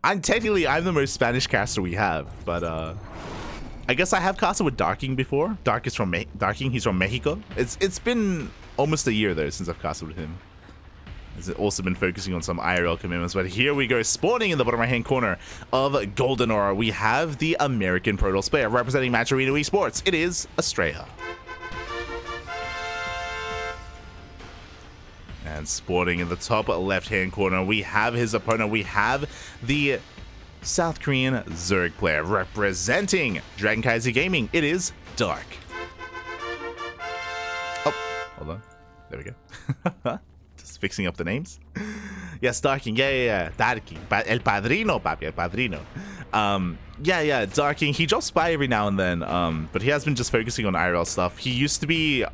I'm the most Spanish caster we have, but I guess I have casted with Darking before. Darking, he's from Mexico. It's been almost a year though since I've casted with him. He's also been focusing on some IRL commitments, but here we go, spawning in the bottom right hand corner of Golden Aura. We have the American Protoss player representing Match Arena Esports. It is Astrea. And spawning in the top left hand corner, we have his opponent. We have the South Korean Zerg player representing CranKy Gaming. It is Dark. Oh, hold on. There we go. Just fixing up the names. Yes, Darking. Yeah. Darking. El Padrino, papi. El Padrino. Yeah, Darking. He drops by every now and then, but he has been just focusing on IRL stuff. He used to be,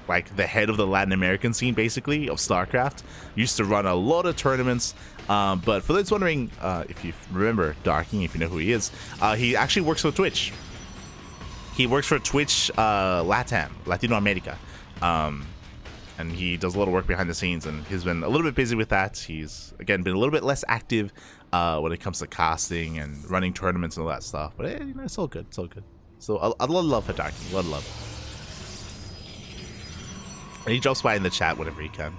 like, the head of the Latin American scene, basically, of StarCraft. Used to run a lot of tournaments. But for those wondering, if you remember Darking, if you know who he is, he actually works for Twitch. He works for Twitch LATAM, Latino America. And he does a lot of work behind the scenes, and he's been a little bit busy with that. He's, again, been a little bit less active when it comes to casting and running tournaments and all that stuff. But you know, it's all good. It's all good. So a lot of love for Darking. A lot of love. And he drops by in the chat whenever he can.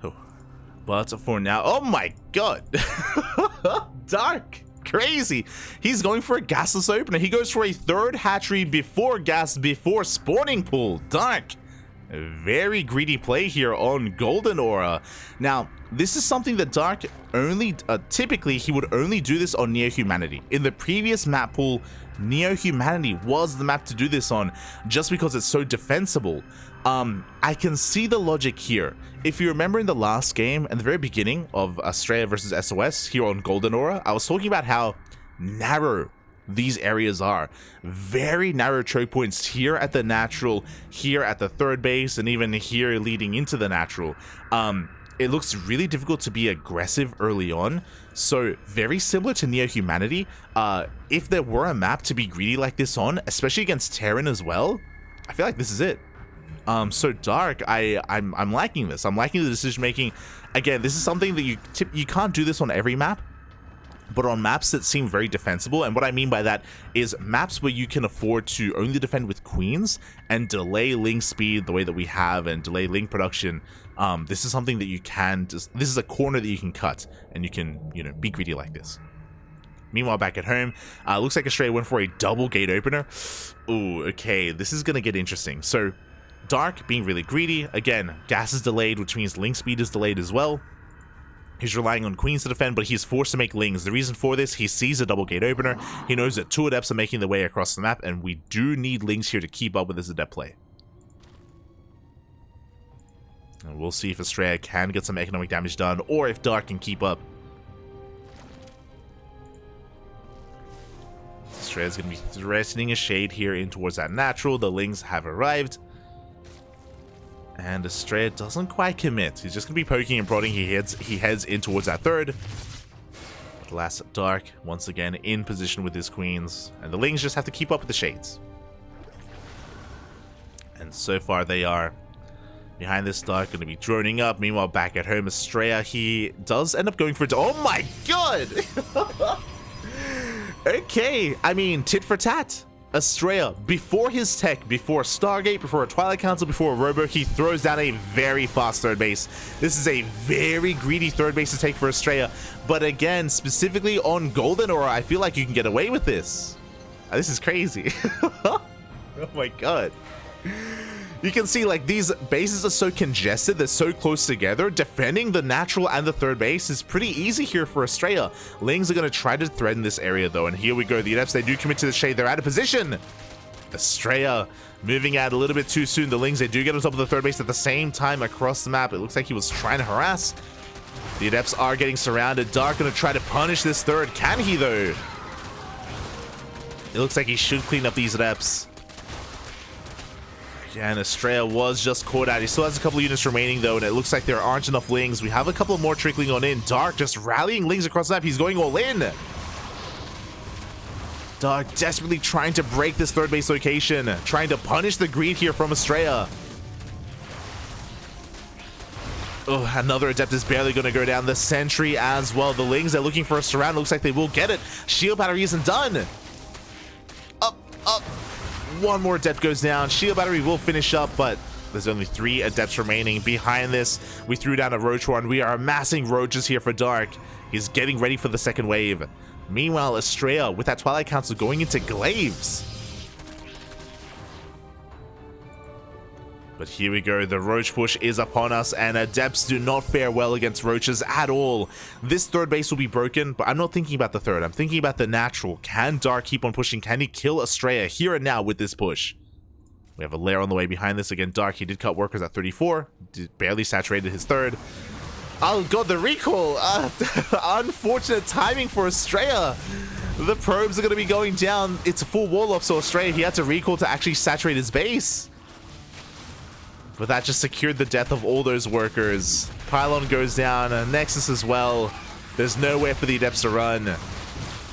Oh. But for now, oh my god. Dark. Crazy. He's going for a gasless opener. He goes for a third hatchery before gas, before spawning pool. Dark. A very greedy play here on Golden Aura. Now, this is something that Dark only, typically, he would only do this on Neo Humanity. In the previous map pool, Neo Humanity was the map to do this on, just because it's so defensible. I can see the logic here. If you remember in the last game, at the very beginning of Astrea versus SOS here on Golden Aura, I was talking about how narrow these areas are. Very narrow choke points here at the natural, here at the third base, and even here leading into the natural. It looks really difficult to be aggressive early on. So very similar to Neo Humanity, if there were a map to be greedy like this on, especially against Terran as well, I feel like this is it. So Dark, I'm liking this. I'm liking the decision making. Again, this is something that you can't do this on every map, but on maps that seem very defensible. And what I mean by that is maps where you can afford to only defend with queens and delay link speed the way that we have and delay link production. This is something that you can this is a corner that you can cut, and you can, you know, be greedy like this. Meanwhile, back at home, looks like Astrea went for a double gate opener. Ooh, okay, this is gonna get interesting. So Dark being really greedy. Again, gas is delayed, which means link speed is delayed as well. He's relying on queens to defend, but he's forced to make lings. The reason for this, he sees a double gate opener. He knows that two adepts are making their way across the map, and we do need lings here to keep up with this adept play. And we'll see if Astrea can get some economic damage done, or if Dark can keep up. Astrea's going to be threatening a shade here in towards that natural. The lings have arrived. And Astrea doesn't quite commit. He's just going to be poking and prodding. He heads in towards that third. But last Dark, once again, in position with his queens. And the lings just have to keep up with the shades. And so far they are. Behind this Dark, going to be droning up. Meanwhile, back at home, Astrea, he does end up going for it. Oh my god! Okay, I mean, tit for tat. Astrea, before his tech, before Stargate, before a Twilight Council, before a Robo, he throws down a very fast third base. This is a very greedy third base to take for Astrea. But again, specifically on Golden Aura, I feel like you can get away with this. This is crazy. Oh my god. You can see, like, these bases are so congested, they're so close together. Defending the natural and the third base is pretty easy here for Astrea. Lings are going to try to threaten this area, though, and here we go. The adepts, they do commit to the shade. They're out of position. Astrea moving out a little bit too soon. The Lings, they do get on top of the third base at the same time across the map. It looks like he was trying to harass. The adepts are getting surrounded. Dark going to try to punish this third. Can he, though? It looks like he should clean up these adepts. And Astrea was just caught out. He still has a couple of units remaining, though, and it looks like there aren't enough lings. We have a couple more trickling on in. Dark just rallying lings across the map. He's going all in. Dark desperately trying to break this third base location, trying to punish the greed here from Astrea. Oh, another Adept is barely going to go down. The Sentry as well. The Lings are looking for a surround. Looks like they will get it. Shield Battery isn't done. Up. One more Adept goes down. Shield Battery will finish up, but there's only 3 Adepts remaining. Behind this, we threw down a Roach one. We are amassing Roaches here for Dark. He's getting ready for the second wave. Meanwhile, Astrea with that Twilight Council going into Glaives. But here we go, the Roach push is upon us, and Adepts do not fare well against Roaches at all. This third base will be broken, but I'm not thinking about the third. I'm thinking about the natural. Can Dark keep on pushing? Can he kill Astrea here and now with this push? We have a lair on the way behind this. Again, Dark, he did cut workers at 34. Barely saturated his third. Oh god, the recall! Unfortunate timing for Astrea. The probes are going to be going down. It's a full wall off, so Astrea, he had to recall to actually saturate his base. But that just secured the death of all those workers. Pylon goes down, Nexus as well. There's nowhere for the Adepts to run.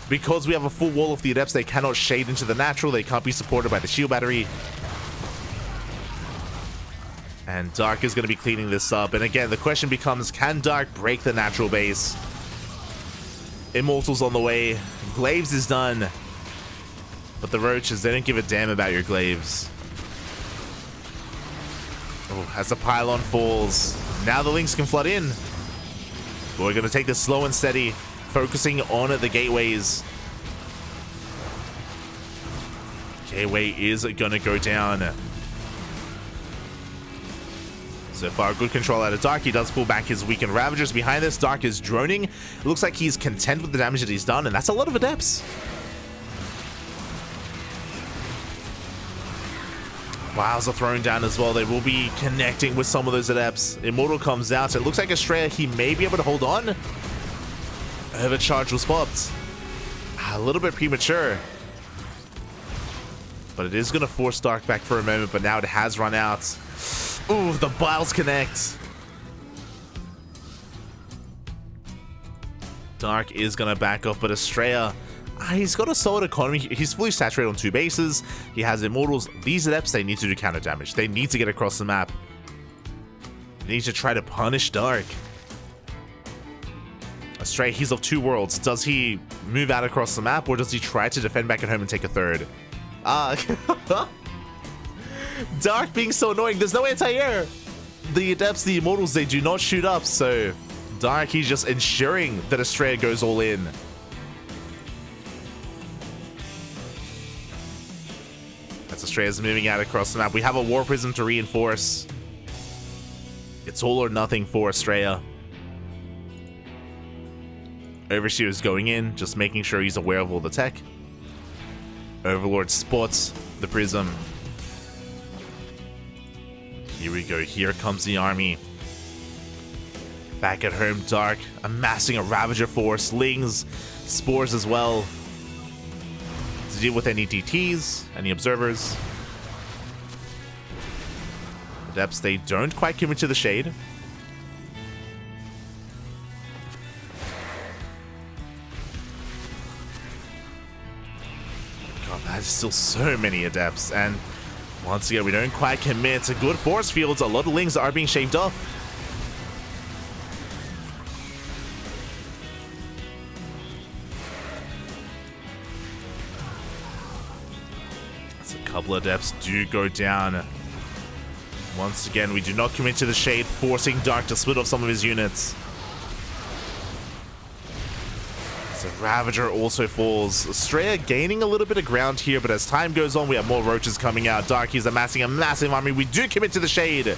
Because we have a full wall of the Adepts, they cannot shade into the natural. They can't be supported by the shield battery. And Dark is going to be cleaning this up. And again, the question becomes, can Dark break the natural base? Immortals on the way. Glaives is done. But the Roaches, they don't give a damn about your Glaives. Oh, as the pylon falls, now the Lynx can flood in. But we're going to take this slow and steady, focusing on the gateways. Gateway is going to go down. So far, good control out of Dark. He does pull back his weakened Ravagers. Behind this, Dark is droning. It looks like he's content with the damage that he's done, and that's a lot of Adepts. Wows are thrown down as well. They will be connecting with some of those Adepts. Immortal comes out. So it looks like Astrea, he may be able to hold on. Overcharge was popped. A little bit premature. But it is going to force Dark back for a moment, but now it has run out. Ooh, the Biles connect. Dark is going to back off, but Astrea, he's got a solid economy. He's fully saturated on 2 bases. He has Immortals. These Adepts, they need to do counter damage. They need to get across the map. They need to try to punish Dark. Astrea, he's of 2 worlds. Does he move out across the map, or does he try to defend back at home and take a third? Dark being so annoying. There's no anti-air. The Adepts, the Immortals, they do not shoot up. So Dark, he's just ensuring that Astrea goes all in. As Astrea's moving out across the map, we have a War Prism to reinforce. It's all or nothing for Astrea. Overseer is going in, just making sure he's aware of all the tech. Overlord spots the Prism. Here we go. Here comes the army. Back at home, Dark amassing a Ravager force, Lings, Spores as well, to deal with any DTs, any observers. Adepts, they don't quite commit to the shade. God, there's still so many Adepts, and once again, we don't quite commit to good force fields. A lot of Lings are being shaved off. So a couple of Adepts do go down. Once again, we do not commit to the shade, forcing Dark to split off some of his units. So Ravager also falls. Astrea gaining a little bit of ground here, but as time goes on, we have more Roaches coming out. Dark, he's amassing a massive army. We do commit to the shade.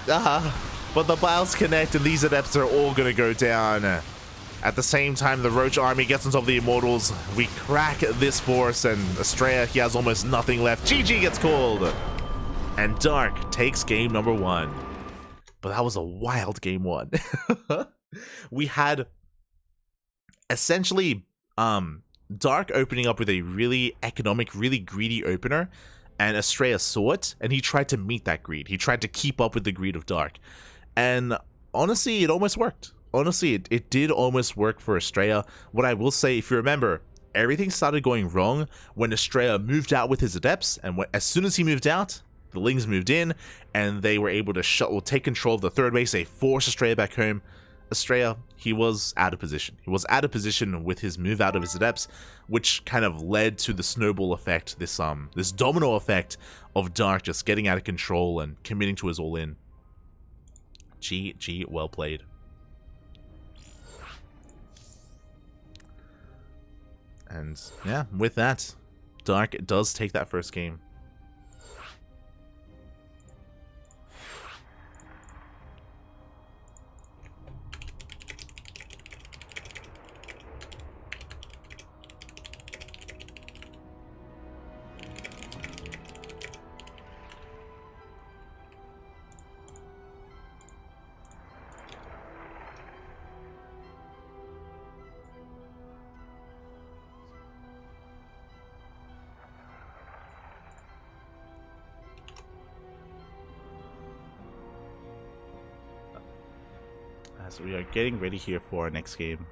But the Biles connect, and these Adepts are all going to go down. At the same time, the Roach army gets on top of the Immortals. We crack this force, and Astrea, he has almost nothing left. GG gets called. And Dark takes game number 1. But that was a wild game 1. We had essentially Dark opening up with a really economic, really greedy opener, and Astrea saw it, and he tried to meet that greed. He tried to keep up with the greed of Dark. And honestly, it almost worked. Honestly, it did almost work for Astrea. What I will say, if you remember, everything started going wrong when Astrea moved out with his Adepts, and as soon as he moved out, the Lings moved in, and they were able to take control of the third base. They forced Astrea back home. Astrea, he was out of position. He was out of position with his move out of his adepts, which kind of led to the snowball effect, this domino effect of Dark just getting out of control and committing to his all-in. GG, well played. And yeah, with that, Dark does take that first game. So we are getting ready here for our next game.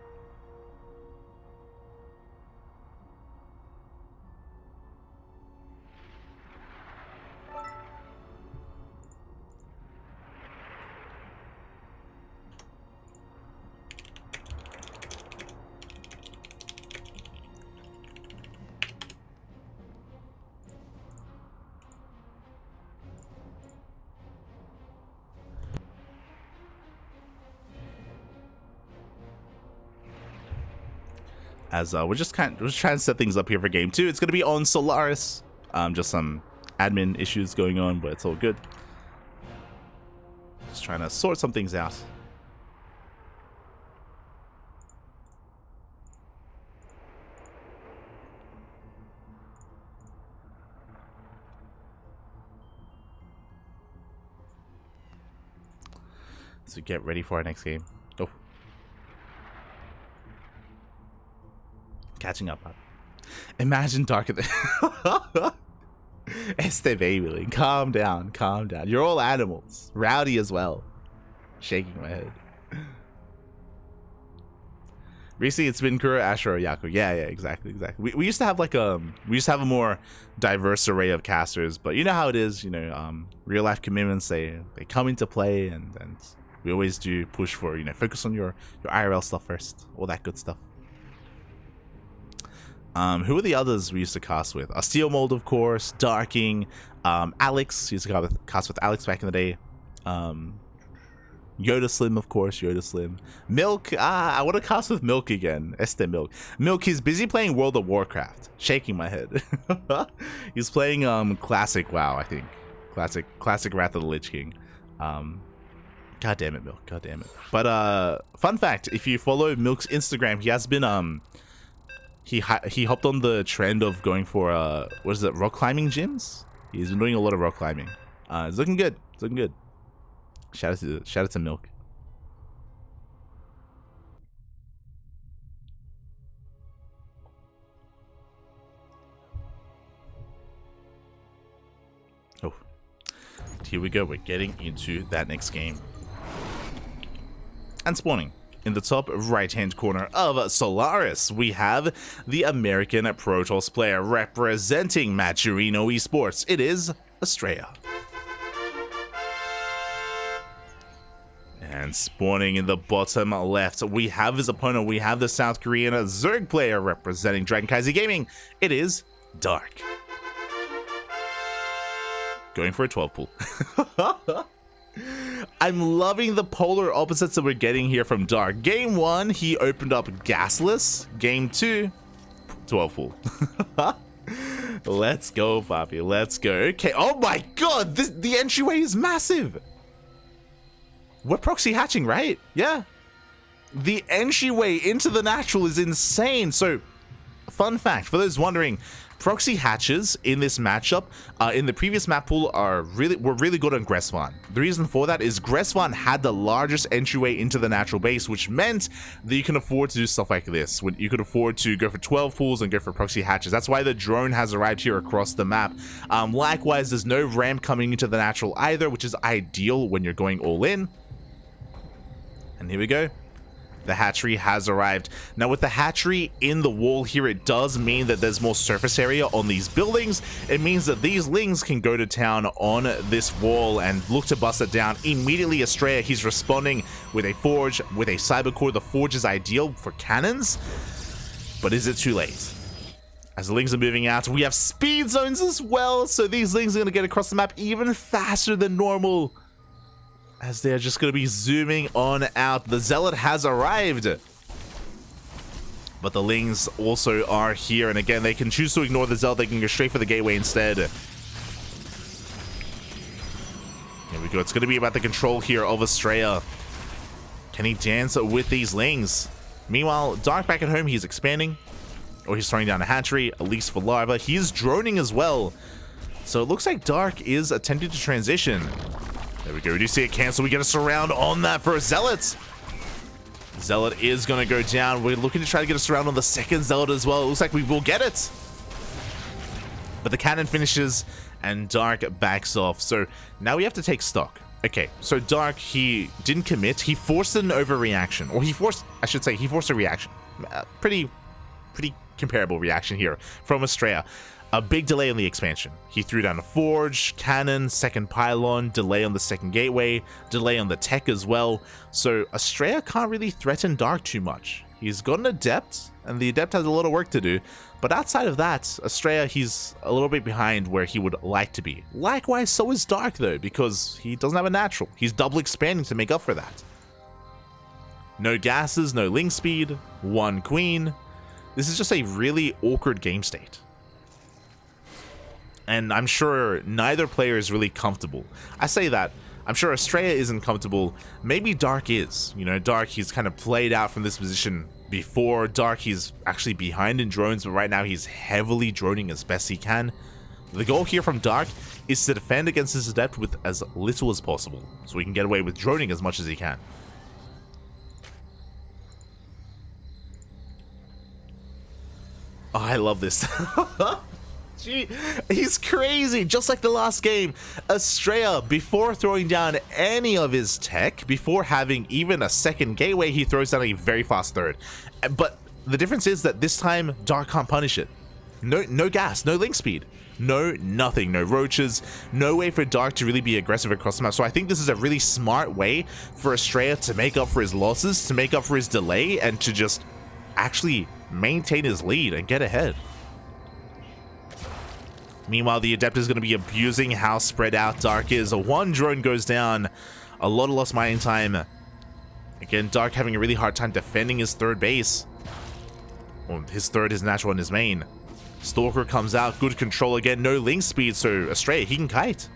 As we're just trying to set things up here for game 2. It's going to be on Solaris. Just some admin issues going on, but it's all good. Just trying to sort some things out. So get ready for our next game. Oh. Catching up. Imagine Dark at the STV, calm down, calm down. You're all animals. Rowdy as well. Shaking my head. Recently it's been Kuro, Astrea, Yaku. Yeah, exactly. We used to have like a more diverse array of casters, but you know how it is, you know, real life commitments, they come into play, and we always do push for, you know, focus on your IRL stuff first, all that good stuff. Who are the others we used to cast with? Steel Mold, of course, Darking, Alex, used to cast with Alex back in the day. Yoda Slim, of course, Yoda Slim. Milk, I want to cast with Milk again. Milk. Milk, he's busy playing World of Warcraft. Shaking my head. He's playing Classic WoW, I think. Classic Wrath of the Lich King. God damn it, Milk. God damn it. But fun fact, if you follow Milk's Instagram, he has been he hopped on the trend of going for what is it, rock climbing gyms? He's been doing a lot of rock climbing. It's looking good. It's looking good. Shout out to Milk. Oh, here we go. We're getting into that next game. And spawning in the top right-hand corner of Solaris, we have the American Protoss player representing Maturino Esports. It is Astrea. And spawning in the bottom left, we have his opponent. We have the South Korean Zerg player representing CranKy Gaming. It is Dark. Going for a 12 pool. I'm loving the polar opposites that we're getting here from Dark. Game 1, he opened up gasless. Game 2, 12 full. Let's go, Bobby. Let's go. Okay. Oh my god, the entryway is massive. We're proxy hatching, right? Yeah. The entryway into the natural is insane. So, fun fact, for those wondering, proxy hatches in this matchup, in the previous map pool, were really good on Gressvan. The reason for that is Gressvan had the largest entryway into the natural base, which meant that you can afford to do stuff like this. When you could afford to go for 12 pools and go for proxy hatches. That's why the drone has arrived here across the map. Likewise, there's no ramp coming into the natural either, which is ideal when you're going all in. And here we go. The hatchery has arrived. Now with the hatchery in the wall here, it does mean that there's more surface area on these buildings. It means that these lings can go to town on this wall and look to bust it down. Immediately Astrea, he's responding with a forge, with a cyber core. The forge is ideal for cannons, but is it too late? As the lings are moving out, we have speed zones as well, so these lings are going to get across the map even faster than normal, as they're just going to be zooming on out. The zealot has arrived, but the lings also are here, and again, they can choose to ignore the zealot. They can go straight for the gateway instead. Here we go. It's going to be about the control here of Astrea. Can he dance with these lings? Meanwhile, Dark back at home, he's expanding, or he's throwing down a hatchery, at least for larva. He is droning as well, so it looks like Dark is attempting to transition. There we go. We do see it cancel. We get a surround on that for a zealot. Zealot is going to go down. We're looking to try to get a surround on the second zealot as well. It looks like we will get it, but the cannon finishes and Dark backs off. So now we have to take stock. Okay, so Dark, he didn't commit. He forced an overreaction, or he forced a reaction. Pretty comparable reaction here from Astrea. A big delay on the expansion. He threw down a forge, cannon, second pylon, delay on the second gateway, delay on the tech as well. So Astrea can't really threaten Dark too much. He's got an adept, and the adept has a lot of work to do. But outside of that, Astrea, he's a little bit behind where he would like to be. Likewise, so is Dark though, because he doesn't have a natural. He's double expanding to make up for that. No gases, no ling speed, one queen. This is just a really awkward game state. And I'm sure neither player is really comfortable. I say that. I'm sure Astrea isn't comfortable. Maybe Dark is. You know, Dark, he's kind of played out from this position before. Dark, he's actually behind in drones, but right now he's heavily droning as best he can. The goal here from Dark is to defend against his adept with as little as possible, so he can get away with droning as much as he can. Oh, I love this. Gee, he's crazy, just like the last game. Astrea, before throwing down any of his tech, before having even a second gateway, he throws down a very fast third. But the difference is that this time, Dark can't punish it. No gas, no link speed, nothing, no roaches, no way for Dark to really be aggressive across the map. So I think this is a really smart way for Astrea to make up for his losses, to make up for his delay, and to just actually maintain his lead and get ahead. Meanwhile, the adept is going to be abusing how spread out Dark is. One drone goes down, a lot of lost mining time. Again, Dark having a really hard time defending his third base. Well, his third, his natural, and his main. Stalker comes out, good control again, no link speed, so Astrea, he can kite.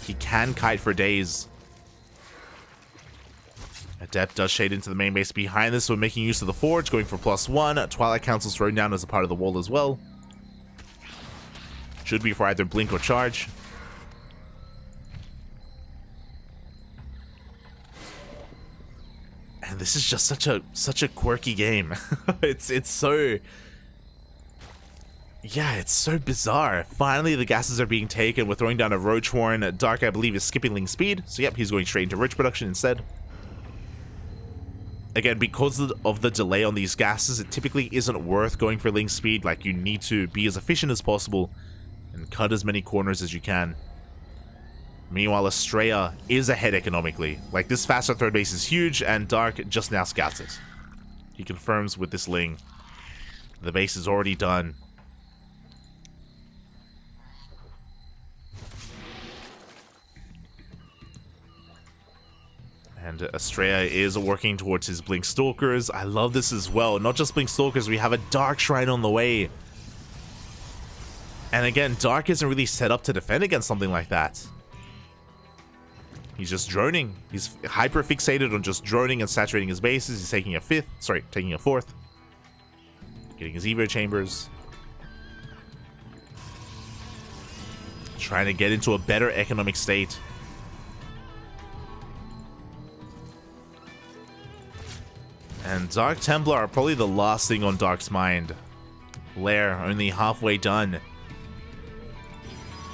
He can kite for days. Adept does shade into the main base behind this, so making use of the forge, going for +1. Twilight Council's thrown down as a part of the wall as well. Should be for either blink or charge. And this is just such a quirky game. it's so, yeah, it's so bizarre. Finally, the gases are being taken. We're throwing down a roach horn. Dark, I believe, is skipping link speed. So yep, he's going straight into roach production instead. Again, because of the delay on these gases, it typically isn't worth going for link speed. Like, you need to be as efficient as possible and cut as many corners as you can. Meanwhile, Astrea is ahead economically. Like, this faster third base is huge, and Dark just now scouts it. He confirms with this ling. The base is already done. And Astrea is working towards his Blink Stalkers. I love this as well. Not just Blink Stalkers, we have a Dark Shrine on the way. And again, Dark isn't really set up to defend against something like that. He's just droning. He's hyper fixated on just droning and saturating his bases. He's taking a fourth. Getting his Evo chambers. Trying to get into a better economic state. And Dark Templar are probably the last thing on Dark's mind. Lair, only halfway done.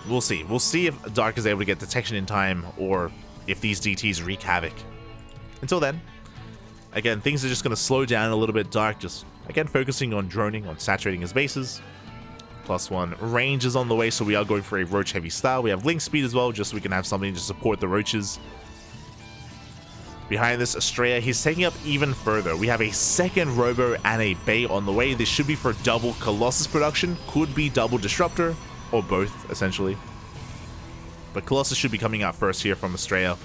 We'll see. We'll see if Dark is able to get detection in time, or if these DTs wreak havoc. Until then, Again, things are just going to slow down a little bit. Dark just, again, focusing on droning, on saturating his bases. +1 range is on the way, so we are going for a roach heavy style. We have link speed as well, just so we can have something to support the roaches. Behind this, Astrea, he's taking up even further. We have a second Robo and a Bay on the way. This should be for double Colossus production. Could be double Disruptor, or both, essentially. But Colossus should be coming out first here from Astrea.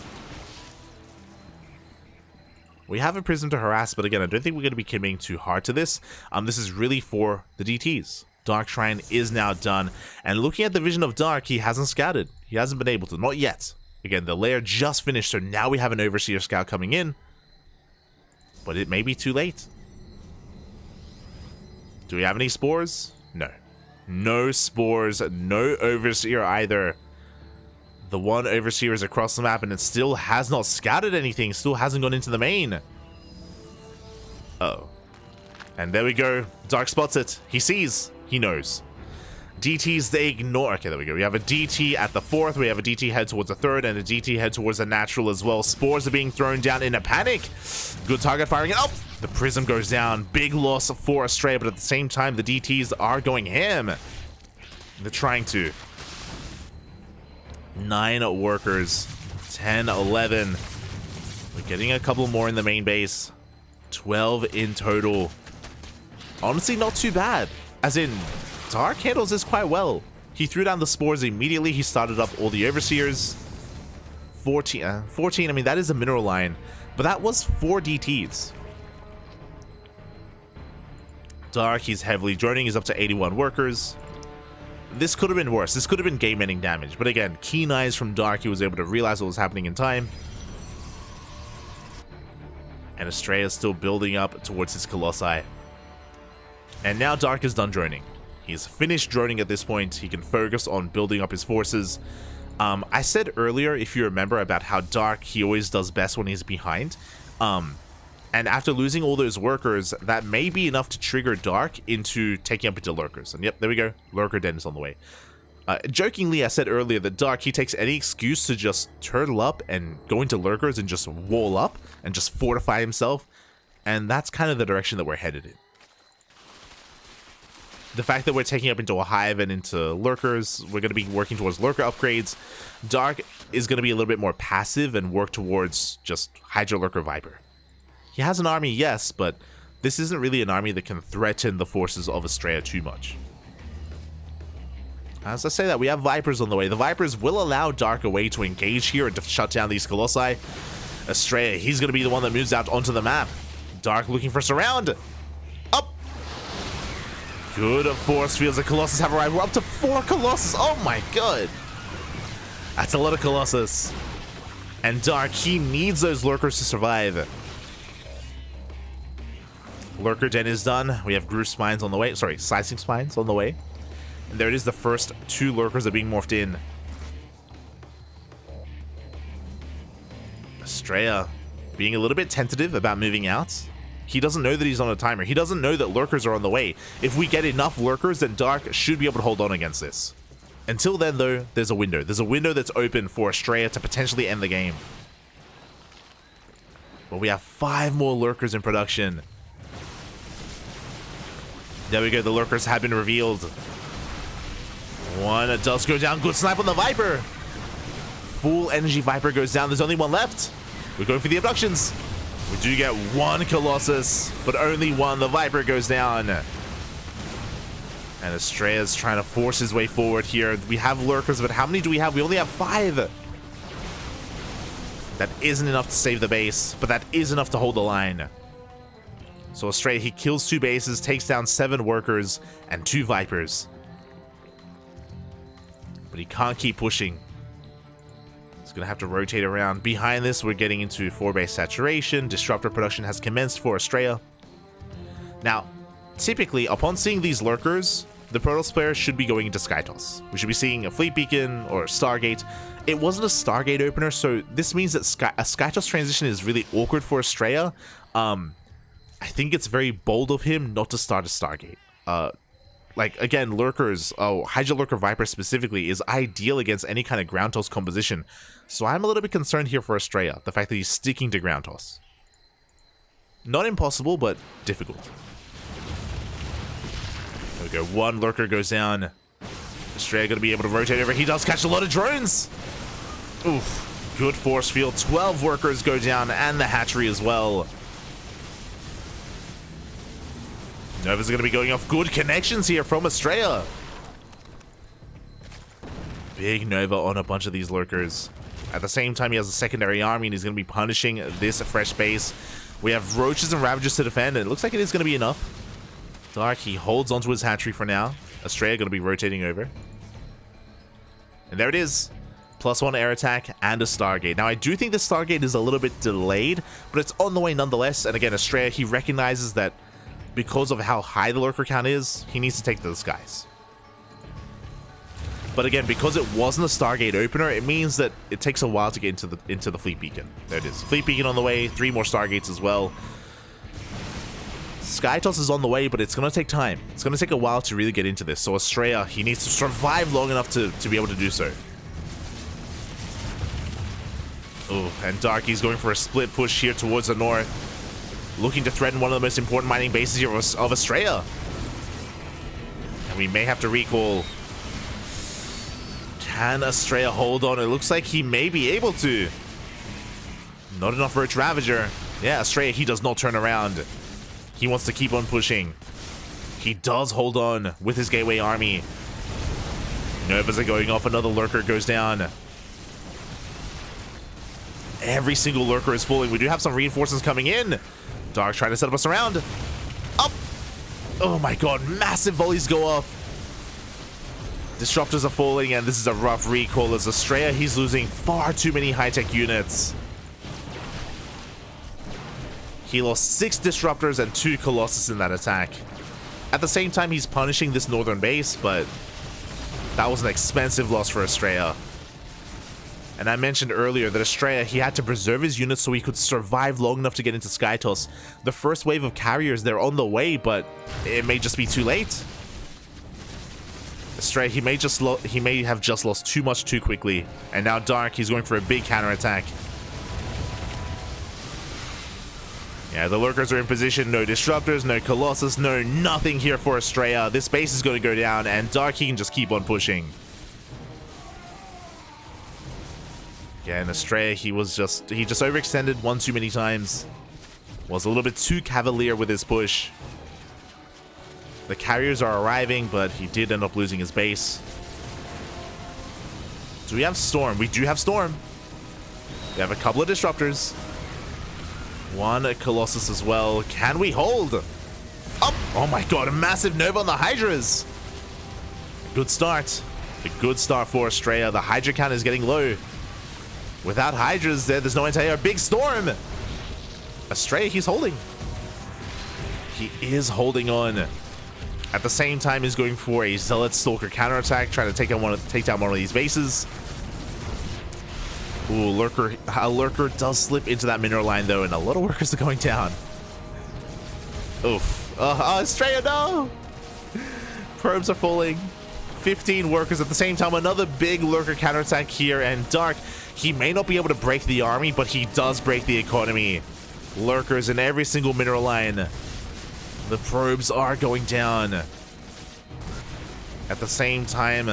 We have a Prism to harass, but again, I don't think we're going to be committing too hard to this. This is really for the DTs. Dark Shrine is now done. And looking at the vision of Dark, he hasn't scouted. He hasn't been able to. Not yet. Again, the lair just finished, so now we have an Overseer Scout coming in. But it may be too late. Do we have any spores? No. No spores. No Overseer either. The one Overseer is across the map, and it still has not scouted anything. Still hasn't gone into the main. Uh-oh. And there we go. Dark spots it. He sees. He knows. DTs, they ignore. Okay, there we go. We have a DT at the 4th. We have a DT head towards the 3rd, and a DT head towards the natural as well. Spores are being thrown down in a panic. Good target firing. Oh, the Prism goes down. Big loss for Astrea, but at the same time, the DTs are going ham. They're trying to. 9 workers. 10, 11. We're getting a couple more in the main base. 12 in total. Honestly, not too bad. As in, Dark handles this quite well. He threw down the spores immediately. He started up all the Overseers. 14, I mean, that is a mineral line. But that was 4 DTs. Dark, he's heavily droning. He's up to 81 workers. This could have been worse. This could have been game-ending damage. But again, keen eyes from Dark. He was able to realize what was happening in time. And Astrea is still building up towards his Colossi. And now Dark is done droning. He's finished droning at this point. He can focus on building up his forces. I said earlier, if you remember, about how Dark, he always does best when he's behind. And after losing all those workers, that may be enough to trigger Dark into taking up into lurkers. And yep, there we go. Lurker Den is on the way. Jokingly, I said earlier that Dark, he takes any excuse to just turtle up and go into lurkers and just wall up and just fortify himself. And that's kind of the direction that we're headed in. The fact that we're taking up into a hive and into lurkers, we're going to be working towards lurker upgrades. Dark is going to be a little bit more passive and work towards just Hydra Lurker Viper. He has an army, yes, but this isn't really an army that can threaten the forces of Astrea too much. As I say that, we have Vipers on the way. The Vipers will allow Dark a way to engage here and to shut down these Colossi. Astrea, he's going to be the one that moves out onto the map. Dark looking for surround. Up. Good force fields. The Colossus have arrived. We're up to 4 Colossus. Oh my god. That's a lot of Colossus. And Dark, he needs those lurkers to survive. Lurker Den is done. We have Groove Spines on the way. Sorry, Slicing Spines on the way. And there it is. The first 2 lurkers are being morphed in. Astrea being a little bit tentative about moving out. He doesn't know that he's on a timer. He doesn't know that lurkers are on the way. If we get enough lurkers, then Dark should be able to hold on against this. Until then, though, there's a window. There's a window that's open for Astrea to potentially end the game. But we have 5 more lurkers in production. There we go. The lurkers have been revealed. One does go down. Good snipe on the Viper. Full energy Viper goes down. There's only 1 left. We're going for the abductions. We do get 1 Colossus, but only 1. The Viper goes down. And Astrea's trying to force his way forward here. We have lurkers, but how many do we have? We only have 5. That isn't enough to save the base, but that is enough to hold the line. So Astrea, he kills 2 bases, takes down 7 workers, and 2 Vipers. But he can't keep pushing. He's going to have to rotate around. Behind this, we're getting into 4-base saturation. Disruptor production has commenced for Astrea. Now, typically, upon seeing these lurkers, the Protoss player should be going into Skytoss. We should be seeing a Fleet Beacon or a Stargate. It wasn't a Stargate opener, so this means that a Skytoss transition is really awkward for Astrea. I think it's very bold of him not to start a Stargate. Like, again, lurkers, Hydra Lurker Viper specifically, is ideal against any kind of ground toss composition. So I'm a little bit concerned here for Astrea, the fact that he's sticking to ground toss. Not impossible, but difficult. There we go. One lurker goes down. Astrea going to be able to rotate over. He does catch a lot of drones. Oof. Good force field. 12 workers go down, and the hatchery as well. Nova's going to be going off. Good connections here from Astrea. Big Nova on a bunch of these lurkers. At the same time, he has a secondary army, and he's going to be punishing this fresh base. We have roaches and ravagers to defend, and it looks like it is going to be enough. Dark, he holds onto his hatchery for now. Astrea going to be rotating over. And there it is. +1 air attack and a Stargate. Now, I do think the Stargate is a little bit delayed, but it's on the way nonetheless. And again, Astrea, he recognizes that because of how high the lurker count is, he needs to take to the skies. But again, because it wasn't a Stargate opener, it means that it takes a while to get into the Fleet Beacon. There it is. Fleet Beacon on the way, 3 more Stargates as well. Skytoss is on the way, but it's going to take time. It's going to take a while to really get into this. So Astrea, he needs to survive long enough to be able to do so. Oh, and Darky's going for a split push here towards the north. Looking to threaten one of the most important mining bases here of Astrea. And we may have to recall. Can Astrea hold on? It looks like he may be able to. Not enough Roach Ravager. Yeah, Astrea, he does not turn around. He wants to keep on pushing. He does hold on with his Gateway army. Novas are going off. Another lurker goes down. Every single lurker is falling. We do have some reinforcements coming in. Dark trying to set up us around. Up. Oh my god. Massive volleys go off. Disruptors are falling, and this is a rough recall as Astrea, he's losing far too many high-tech units. He lost 6 Disruptors and 2 Colossus in that attack. At the same time, he's punishing this northern base, but that was an expensive loss for Astrea. And I mentioned earlier that Astrea, he had to preserve his units so he could survive long enough to get into Skytoss. The first wave of carriers, they're on the way, but it may just be too late. Astrea, he may have just lost too much too quickly. And now Dark, he's going for a big counterattack. Yeah, the lurkers are in position. No Disruptors, no Colossus, no nothing here for Astrea. This base is going to go down, and Dark, he can just keep on pushing. Yeah, and Astrea, he just overextended one too many times. Was a little bit too cavalier with his push. The carriers are arriving, but he did end up losing his base. Do we have Storm? We do have Storm. We have a couple of Disruptors. One Colossus as well. Can we hold? Up! Oh my god, a massive Nova on the Hydras. Good start. A good start for Astrea. The Hydra count is getting low. Without Hydras, there's no anti-air. Big Storm! Astrea, he's holding. He is holding on. At the same time, he's going for a Zealot Stalker counterattack, trying to take down one of these bases. Ooh, a lurker does slip into that mineral line though, and a lot of workers are going down. Oof. Astrea, no! Probes are falling. 15 workers at the same time. Another big lurker counterattack here, and Dark, he may not be able to break the army, but he does break the economy. Lurkers in every single mineral line. The probes are going down. At the same time,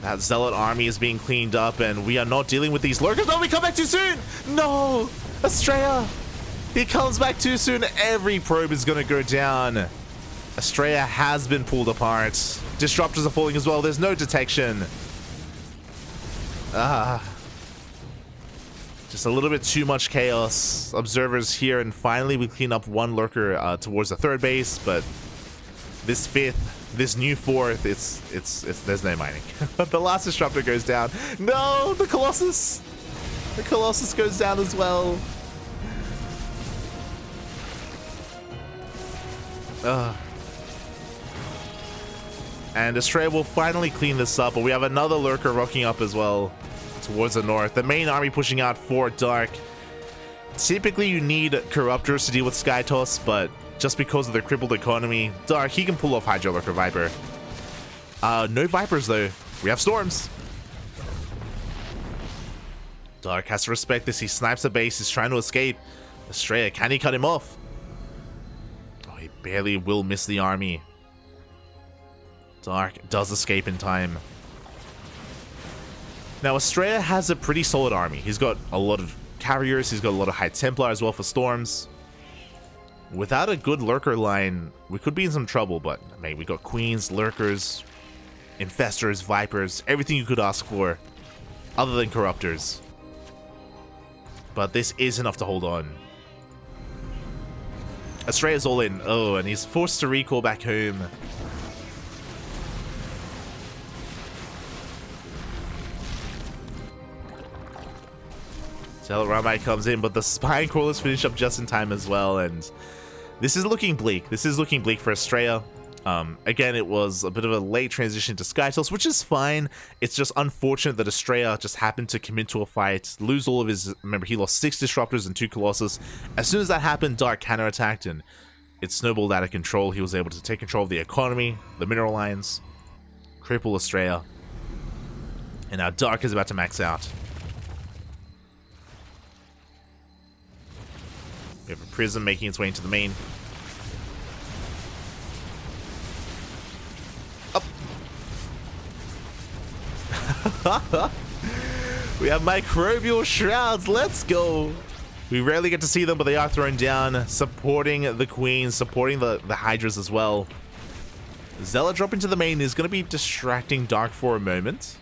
that Zealot army is being cleaned up, and we are not dealing with these lurkers. No, we come back too soon! No! Astrea! He comes back too soon. Every probe is going to go down. Astrea has been pulled apart. Disruptors are falling as well. There's no detection. Just a little bit too much chaos. Observers here, and finally we clean up one lurker towards the third base, but this fifth, this new fourth, it's there's no mining. The last Disruptor goes down. No, the Colossus! The Colossus goes down as well. And Astrea will finally clean this up, but we have another lurker rocking up as well towards the north. The main army pushing out for Dark. Typically you need Corruptors to deal with Skytoss, but just because of the crippled economy, Dark, he can pull off Hydra Lurker Viper. No Vipers though. We have Storms. Dark has to respect this. He snipes a base. He's trying to escape. Astrea, can he cut him off? Oh, he barely will miss the army. Dark does escape in time. Now, Astrea has a pretty solid army. He's got a lot of carriers. He's got a lot of High Templar as well for storms. Without a good lurker line, we could be in some trouble, but mate, we got queens, lurkers, infestors, vipers, everything you could ask for, other than corruptors. But this is enough to hold on. Astrea's all in. Oh, and he's forced to recall back home. Ramai comes in, but the Spine Crawlers finish up just in time as well, and this is looking bleak. This is looking bleak for Astrea. Again, it was a bit of a late transition to Skytoss, which is fine. It's just unfortunate that Astrea just happened to commit to a fight, lose all of his... Remember, he lost 6 Disruptors and 2 Colossus. As soon as that happened, Dark counterattacked, and it snowballed out of control. He was able to take control of the economy, the mineral lines, cripple Astrea, and now Dark is about to max out. We have a Prism making its way into the main. Up. We have Microbial Shrouds. Let's go. We rarely get to see them, but they are thrown down, supporting the Queen, supporting the Hydras as well. Zella drop into the main is going to be distracting Dark for a moment.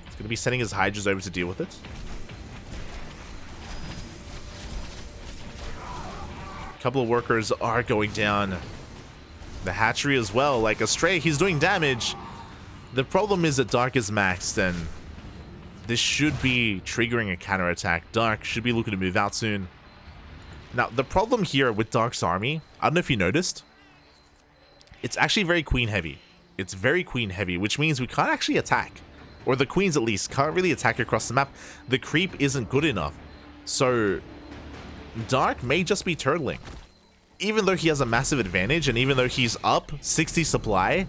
He's going to be sending his Hydras over to deal with it. Couple of workers are going down. The hatchery as well. Like Astrea, he's doing damage. The problem is that Dark is maxed, and this should be triggering a counterattack. Dark should be looking to move out soon. Now, the problem here with Dark's army, I don't know if you noticed, it's actually very queen heavy. It's very queen heavy, which means we can't actually attack. Or the queens at least can't really attack across the map. The creep isn't good enough. So Dark may just be turtling. Even though he has a massive advantage, and even though he's up 60 supply,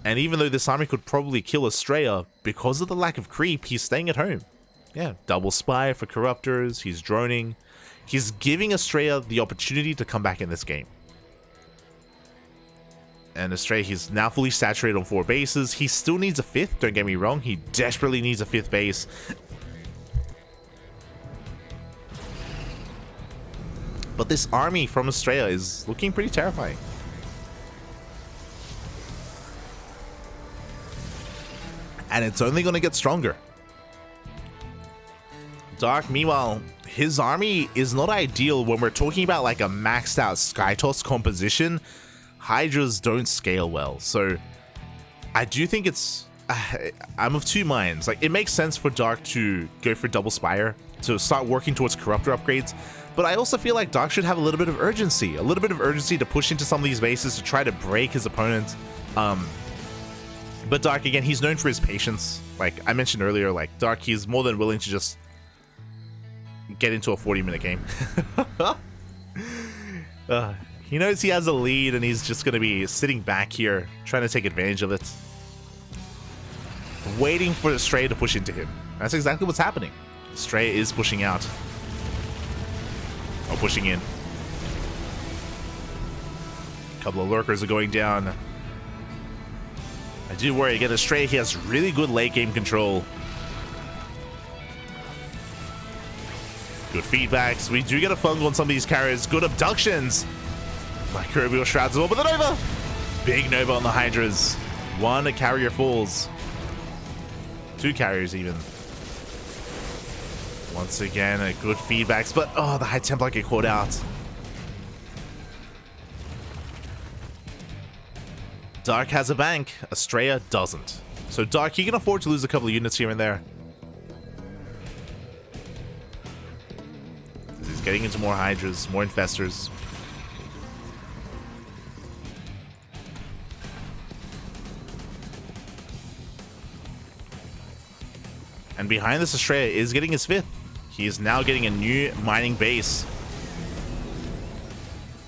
and even though this army could probably kill Astrea, because of the lack of creep, he's staying at home. Yeah, double spy for corruptors, he's droning. He's giving Astrea the opportunity to come back in this game. And Astrea, he's now fully saturated on 4 bases. He still needs a 5th, don't get me wrong. He desperately needs a 5th base. But this army from Astrea is looking pretty terrifying. And it's only going to get stronger. Dark, meanwhile, his army is not ideal when we're talking about like a maxed out Skytoss composition. Hydras don't scale well. So I do think it's... I'm of 2 minds. Like, it makes sense for Dark to go for double spire, to start working towards corruptor upgrades. But I also feel like Dark should have a little bit of urgency. A little bit of urgency to push into some of these bases to try to break his opponent. But Dark, again, he's known for his patience. Like I mentioned earlier, like Dark, he's more than willing to just get into a 40-minute game. He knows he has a lead, and he's just going to be sitting back here, trying to take advantage of it. Waiting for Astrea to push into him. That's exactly what's happening. Astrea is pushing out. Or pushing in. A couple of lurkers are going down. I do worry, again, Astrea, he has really good late game control. Good feedbacks. We do get a fungal on some of these carriers. Good abductions. Microbial Shrouds as well, but the Nova! Big Nova on the Hydras. 1 carrier falls. 2 carriers even. Once again, a good feedbacks, but oh, the High Templar get caught out. Dark has a bank, Astrea doesn't. So Dark, he can afford to lose a couple of units here and there. He's getting into more Hydras, more Infestors. And behind this, Astrea is getting his 5th. He is now getting a new mining base.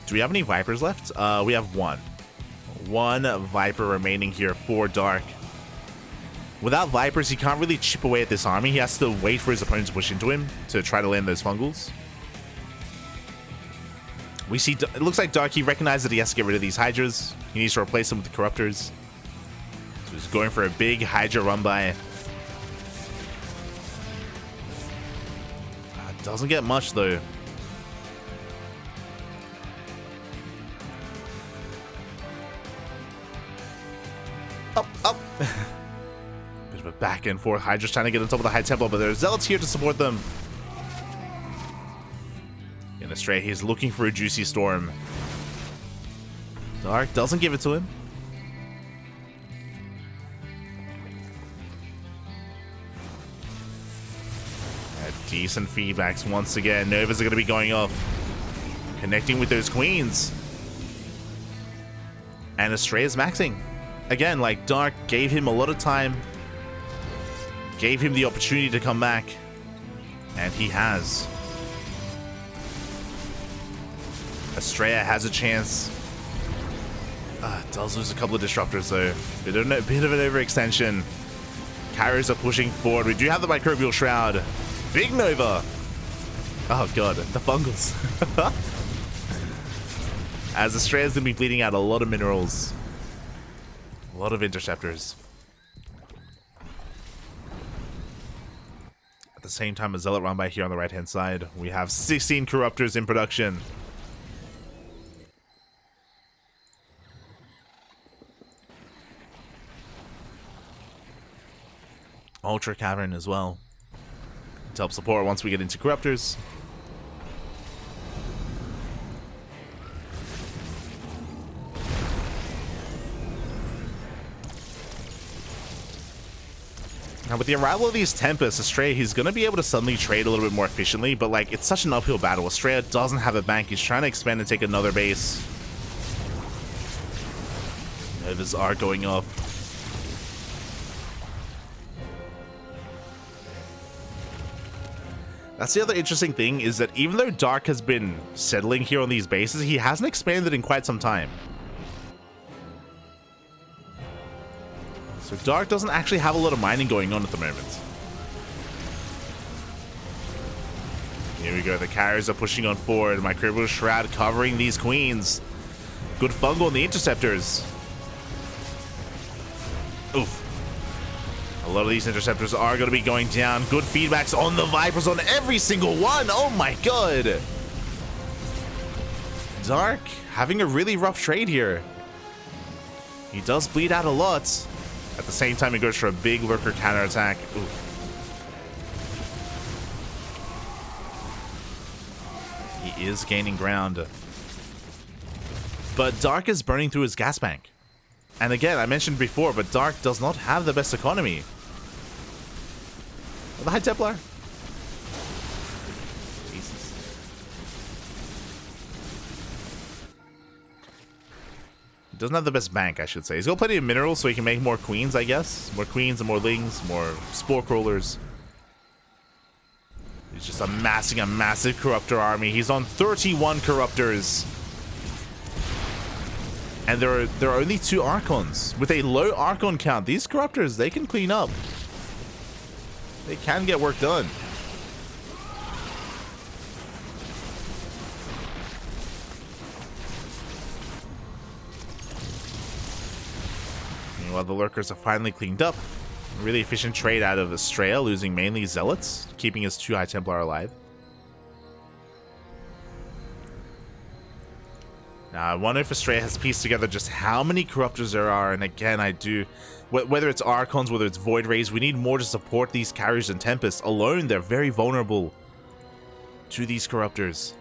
Do we have any Vipers left? We have 1. 1 Viper remaining here for Dark. Without Vipers, he can't really chip away at this army. He has to wait for his opponent to push into him to try to land those fungals. We see, it looks like Dark, he recognized that he has to get rid of these Hydras. He needs to replace them with the Corruptors. So he's going for a big Hydra run by. Doesn't get much though. Up, up. Bit of a back and forth. Hydra's trying to get on top of the High Templar, but there's Zealots here to support them. In Astrea, he's looking for a juicy storm. Dark doesn't give it to him. Decent feedbacks once again. Novas are going to be going off, connecting with those queens. And Astrea is maxing. Again, like, Dark gave him a lot of time, gave him the opportunity to come back, and he has. Astrea has a chance. Does lose a couple of disruptors though. Bit of an overextension. Carriers are pushing forward. We do have the Microbial Shroud. Big Nova. Oh god, the fungals. As Astrea's gonna be bleeding out a lot of minerals. A lot of interceptors. At the same time, a Zealot run by here on the right hand side. We have 16 Corruptors in production. Ultra Cavern as well, to help support once we get into Corruptors. Now with the arrival of these Tempests, Astrea, he's going to be able to suddenly trade a little bit more efficiently, but like, it's such an uphill battle. Astrea doesn't have a bank. He's trying to expand and take another base. Novas are going up. That's the other interesting thing, is that even though Dark has been settling here on these bases, he hasn't expanded in quite some time. So Dark doesn't actually have a lot of mining going on at the moment. Here we go, the carriers are pushing on forward. Microbial Shroud covering these queens. Good fungal on the interceptors. Oof. A lot of these interceptors are going to be going down. Good feedbacks on the Vipers on every single one. Oh my god. Dark having a really rough trade here. He does bleed out a lot. At the same time, he goes for a big Lurker counterattack. Ooh. He is gaining ground. But Dark is burning through his gas bank. And again, I mentioned before, but Dark does not have the best economy. The High Templar. Jesus. He doesn't have the best bank, I should say. He's got plenty of minerals, so he can make more queens, I guess. More queens and more lings, more spore crawlers. He's just amassing a massive Corruptor army. He's on 31 Corruptors. And there are only 2 Archons. With a low Archon count, these Corruptors, they can clean up. They can get work done. Meanwhile, the Lurkers are finally cleaned up. A really efficient trade out of Astrea, losing mainly Zealots, keeping his 2 High Templar alive. Now, I wonder if Astrea has pieced together just how many Corruptors there are, and again, I do... Whether it's Archons, whether it's Void Rays, we need more to support these Carriers and Tempests. Alone, they're very vulnerable to these Corruptors.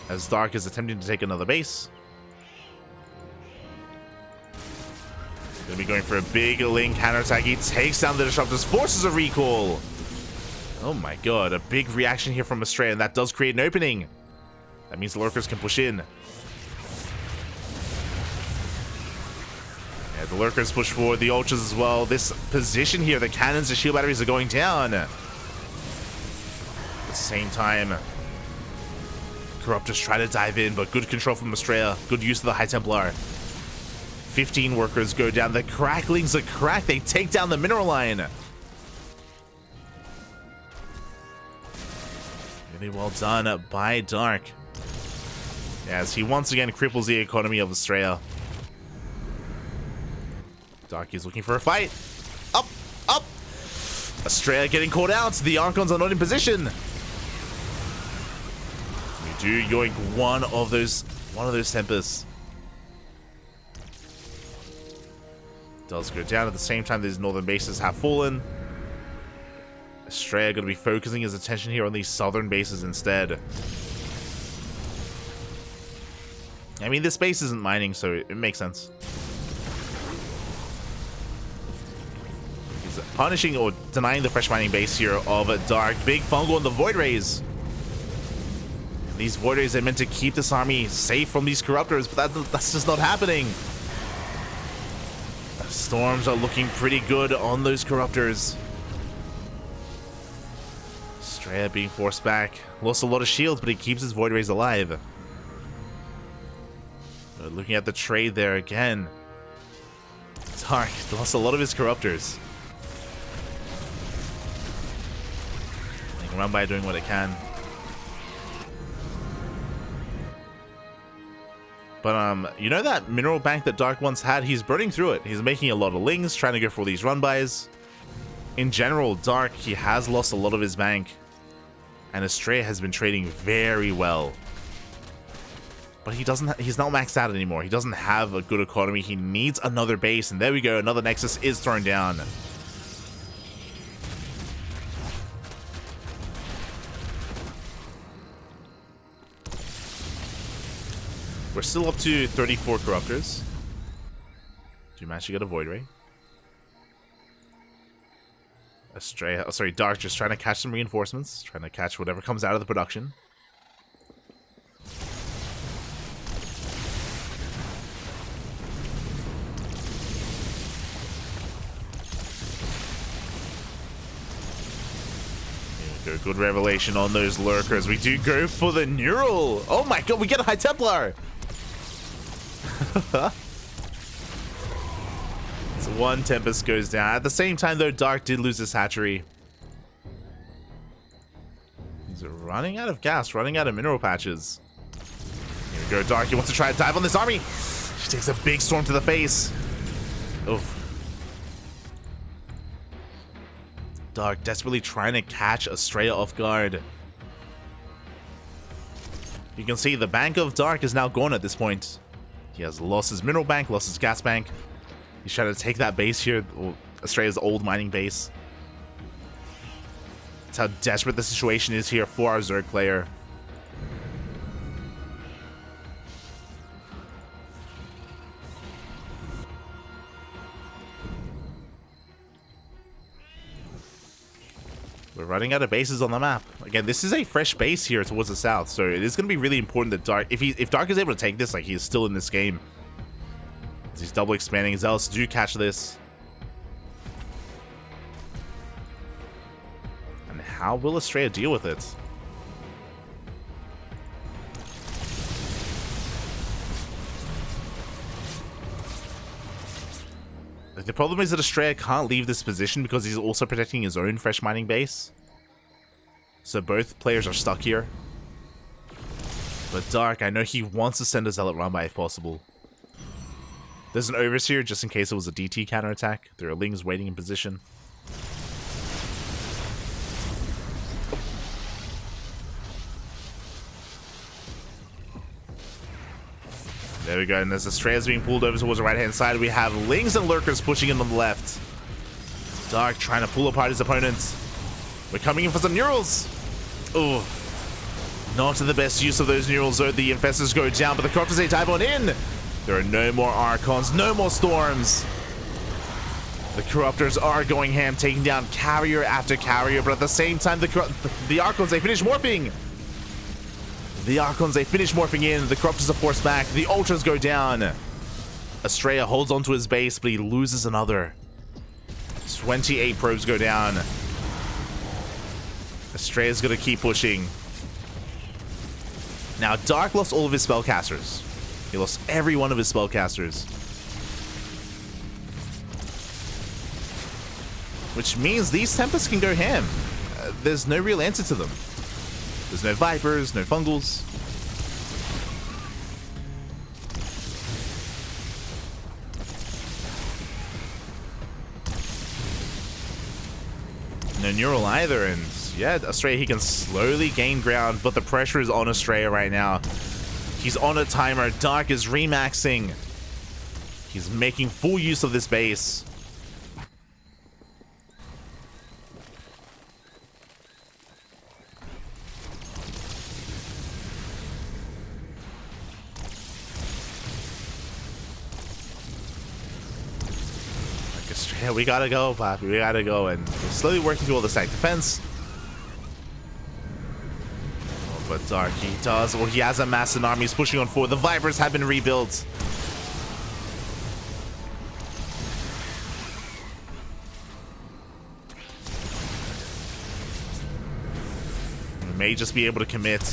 As Dark is attempting to take another base. Gonna be going for a big Ling counterattack. He takes down the Disruptors, forces a recall. Oh my god, a big reaction here from Astrea, and that does create an opening. That means the Lurkers can push in. Yeah, the Lurkers push forward, the Ultras as well. This position here, the cannons, the shield batteries are going down. At the same time, Corruptors try to dive in, but good control from Astrea. Good use of the High Templar. 15 workers go down. The Cracklings are cracked. They take down the mineral line. Really well done by Dark. as he once again cripples the economy of Astrea. Dark is looking for a fight. Up, up. Astrea getting caught out. The Archons are not in position. We do yoink one of those Tempest. Does go down at the same time. These northern bases have fallen. Astrea going to be focusing his attention here on these southern bases instead. I mean, this base isn't mining, so it makes sense. He's punishing or denying the fresh mining base here of Dark. Big fungal on the Void Rays. These Void Rays are meant to keep this army safe from these Corruptors, but that's just not happening. Storms are looking pretty good on those Corruptors. Astrea being forced back. Lost a lot of shields, but he keeps his Void Rays alive. But looking at the trade there again. Dark lost a lot of his Corruptors. They can run by doing what it can. But, you know that mineral bank that Dark once had? He's burning through it. He's making a lot of lings, trying to go for all these run-bys. In general, Dark, he has lost a lot of his bank. And Astrea has been trading very well. But he's not maxed out anymore. He doesn't have a good economy. He needs another base. And there we go. Another Nexus is thrown down. We're still up to 34 Corruptors. Do you manage to get a Void Ray? Astrea, oh, sorry, Dark just trying to catch some reinforcements. Trying to catch whatever comes out of the production. Here we go, good revelation on those lurkers. We do go for the Neural. Oh my god, we get a High Templar. So one Tempest goes down. At the same time, though, Dark did lose his hatchery. He's running out of gas, running out of mineral patches. Here we go, Dark. He wants to try to dive on this army. She takes a big storm to the face. Oof. Dark desperately trying to catch Astrea off guard. You can see the bank of Dark is now gone at this point. He has lost his mineral bank, lost his gas bank. He's trying to take that base here, Astrea's old mining base. That's how desperate the situation is here for our Zerg player. We're running out of bases on the map. Again, this is a fresh base here towards the south, so it is going to be really important that Dark, if Dark is able to take this, like, he is still in this game. He's double expanding. Zealots do catch this. And how will Astrea deal with it? The problem is that Astrea can't leave this position because he's also protecting his own fresh mining base. So both players are stuck here. But Dark, I know he wants to send a Zealot run by if possible. There's an Overseer just in case it was a DT counterattack. There are Lings waiting in position. There we go, and as Astrea's being pulled over towards the right-hand side, we have Lings and Lurkers pushing in on the left. Dark trying to pull apart his opponents. We're coming in for some Neurals. Oh, not the best use of those Neurals, though. The Infestors go down, but the Corruptors, they dive on in. There are no more Archons, no more Storms. The Corruptors are going ham, taking down carrier after carrier, but at the same time, the Archons, they finish morphing. The Archons, they finish morphing in. The Corruptors are forced back. The Ultras go down. Astrea holds onto his base, but he loses another. 28 probes go down. Astrea's going to keep pushing. Now, Dark lost all of his spellcasters. He lost every one of his spellcasters. Which means these Tempests can go ham. There's no real answer to them. There's no Vipers, no Fungals. No neural either, and yeah, Astrea, he can slowly gain ground, but the pressure is on Astrea right now. He's on a timer. Dark is remaxing. He's making full use of this base. Yeah, we gotta go, Poppy. We gotta go. And we're slowly working through all the stack defense. Oh, but Dark, he does. Well, he has a massive army. He's pushing on forward. The Vipers have been rebuilt. We may just be able to commit.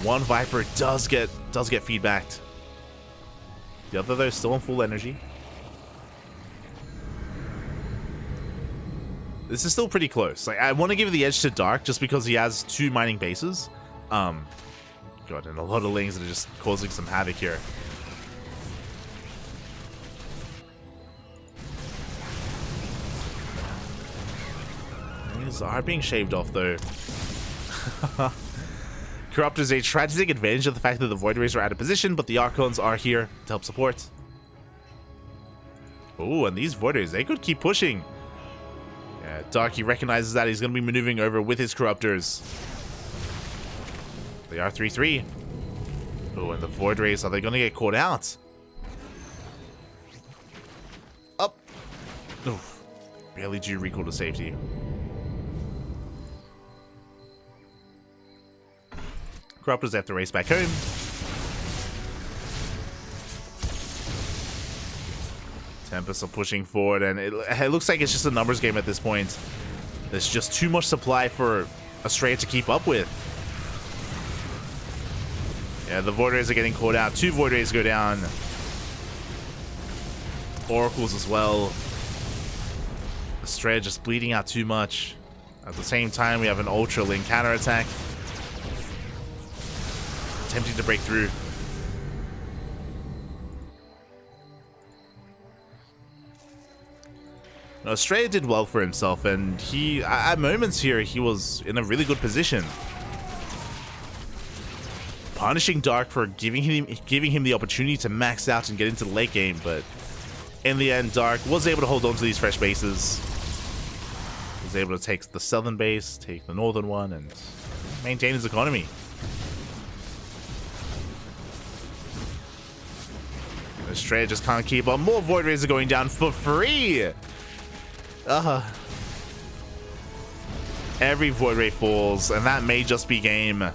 One Viper does get feedbacked. The other, though, still on full energy. This is still pretty close. Like, I want to give the edge to Dark just because he has 2 mining bases. God, and a lot of lings that are just causing some havoc here. These are being shaved off, though. Corruptors, they tried to take advantage of the fact that the Void Rays are out of position, but the Archons are here to help support. Oh, and these Void Rays, they could keep pushing. Yeah, Dark, he recognizes that he's going to be maneuvering over with his Corruptors. They are 3-3. Oh, and the Void Rays, are they going to get caught out? Up. Oof. Barely due recall to safety. Corruptors have to race back home. Tempest are pushing forward, and it looks like it's just a numbers game at this point. There's just too much supply for Astrea to keep up with. Yeah, the Void Rays are getting caught out. 2 Void Rays go down. Oracles as well. Astrea just bleeding out too much. At the same time, we have an Ultra Link counterattack. Attempting to break through. Now, Astrea did well for himself, and he, at moments here, he was in a really good position. Punishing Dark for giving him the opportunity to max out and get into the late game, but in the end, Dark was able to hold on to these fresh bases. He was able to take the southern base, take the northern one, and maintain his economy. Astrea just can't keep up. More Void Rays are going down for free. Every Void Ray falls, and that may just be game.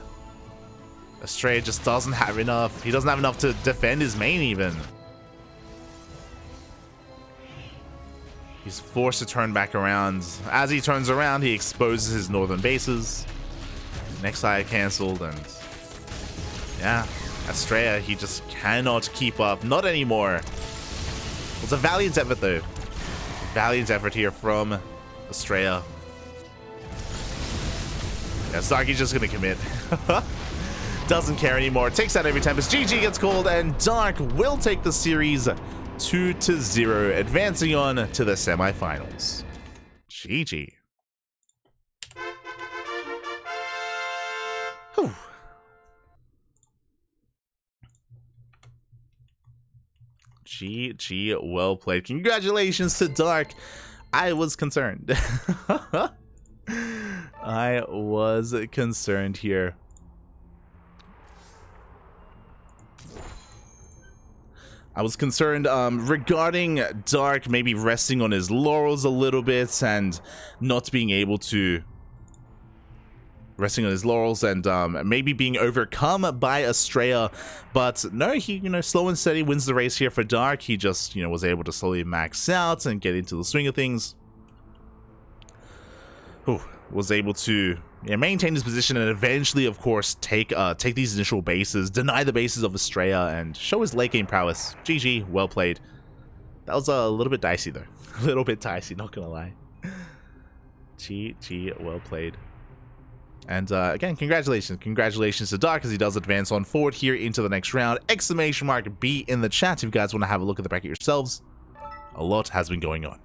Astrea just doesn't have enough. He doesn't have enough to defend his main even. He's forced to turn back around. As he turns around, he exposes his northern bases. Next eye cancelled, and yeah, Astrea, he just cannot keep up. Not anymore. It's a valiant effort, though. Valiant effort here from Astrea. Yeah, Starky's just gonna commit. Doesn't care anymore. Takes out every Tempest. GG gets called, and Dark will take the series 2-0, advancing on to the semifinals. GG. Whew. GG, well played. Congratulations to Dark. I was concerned. I was concerned here. I was concerned regarding Dark maybe resting on his laurels a little bit and not being able to maybe being overcome by Astrea, but no, he, slow and steady wins the race here for Dark. He just, was able to slowly max out and get into the swing of things. Ooh, was able to maintain his position and eventually, of course, take these initial bases, deny the bases of Astrea, and show his late game prowess. GG, well played. That was a little bit dicey though. A little bit dicey, not gonna lie. GG, well played. And again, congratulations. Congratulations to Dark as he does advance on forward here into the next round. Exclamation mark B in the chat if you guys want to have a look at the bracket yourselves. A lot has been going on.